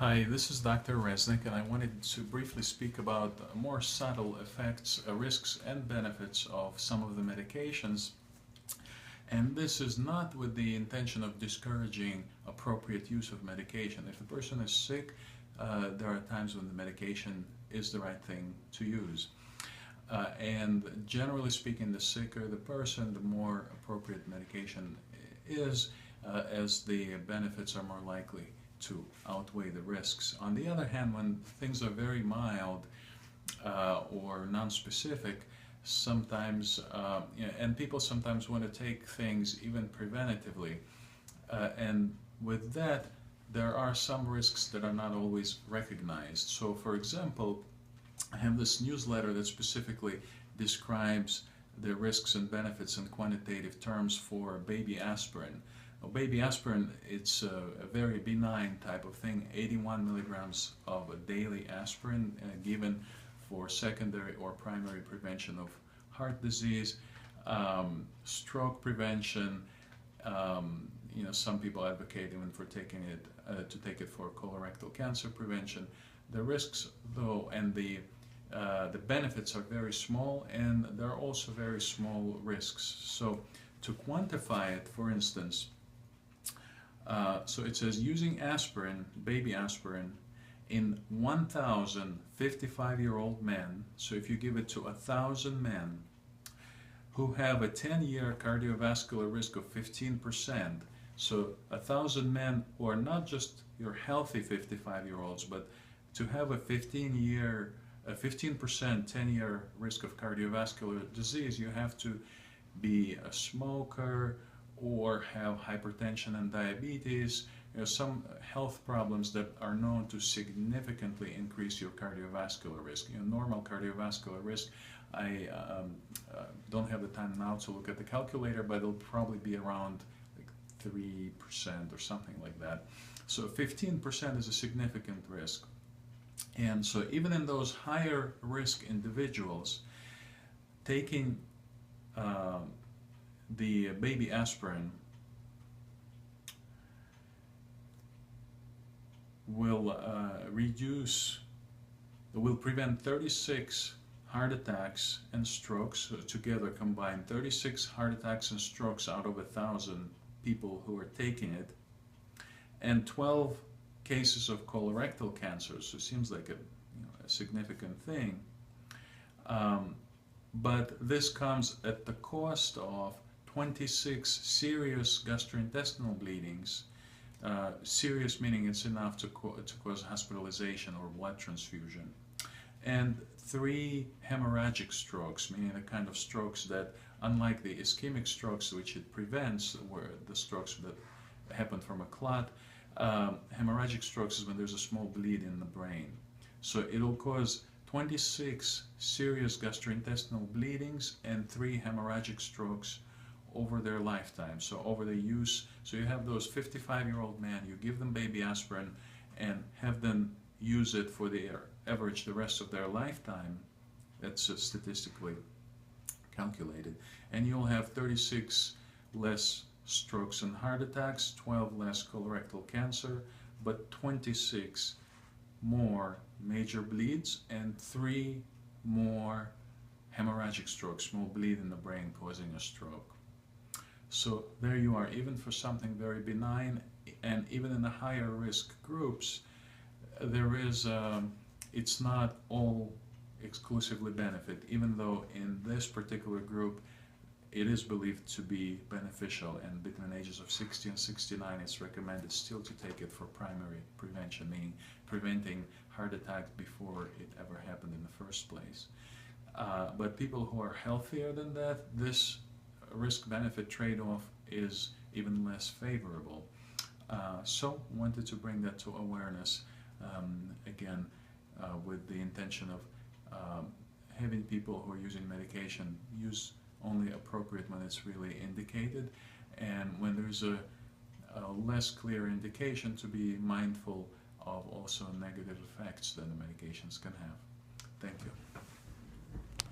Hi, this is Dr. Resnick, and I wanted to briefly speak about more subtle effects, risks, and benefits of some of the medications. And this is not with the intention of discouraging appropriate use of medication. If the person is sick, there are times when the medication is the right thing to use. And generally speaking, the sicker the person, the more appropriate medication is, as the benefits are more likely to outweigh the risks. On the other hand, when things are very mild or non-specific, sometimes, and people sometimes want to take things even preventatively, and with that, there are some risks that are not always recognized. So, for example, I have this newsletter that specifically describes the risks and benefits in quantitative terms for baby aspirin. Baby aspirin, it's a very benign type of thing, 81 milligrams of a daily aspirin given for secondary or primary prevention of heart disease, stroke prevention. Some people advocate even for taking it to take it for colorectal cancer prevention. The risks, though, and the benefits are very small, and there are also very small risks. So to quantify it, for instance, so it says using aspirin, baby aspirin, in 1,000 55-year-old men. So if you give it to 1,000 men who have a 10-year cardiovascular risk of 15%, so 1,000 men who are not just your healthy 55-year-olds, but to have a 15% 10-year risk of cardiovascular disease, you have to be a smoker or have hypertension and diabetes, some health problems that are known to significantly increase your cardiovascular risk. Normal cardiovascular risk, I don't have the time now to look at the calculator, but it'll probably be around like 3% or something like that. So 15% is a significant risk. And so even in those higher risk individuals, taking the baby aspirin will prevent 36 heart attacks and strokes, together combined 36 heart attacks and strokes out of 1,000 people who are taking it, and 12 cases of colorectal cancer. So it seems like a significant thing. But this comes at the cost of 26 serious gastrointestinal bleedings, serious meaning it's enough to cause hospitalization or blood transfusion, and 3 hemorrhagic strokes, meaning the kind of strokes that, unlike the ischemic strokes which it prevents, where the strokes that happen from a clot, hemorrhagic strokes is when there's a small bleed in the brain. So it'll cause 26 serious gastrointestinal bleedings and 3 hemorrhagic strokes over their lifetime. So over the use, so you have those 55-year-old men, you give them baby aspirin and have them use it for the average the rest of their lifetime. That's statistically calculated. And you'll have 36 less strokes and heart attacks, 12 less colorectal cancer, but 26 more major bleeds and 3 more hemorrhagic strokes, small bleed in the brain causing a stroke. So there you are, even for something very benign, and even in the higher risk groups, there is, it's not all exclusively benefit, even though in this particular group it is believed to be beneficial, and between ages of 60 and 69 it's recommended still to take it for primary prevention, meaning preventing heart attack before it ever happened in the first place. But people who are healthier than that, this risk-benefit trade-off is even less favorable. So wanted to bring that to awareness, again, with the intention of having people who are using medication use only appropriate when it's really indicated, and when there's a less clear indication, to be mindful of also negative effects that the medications can have. Thank you.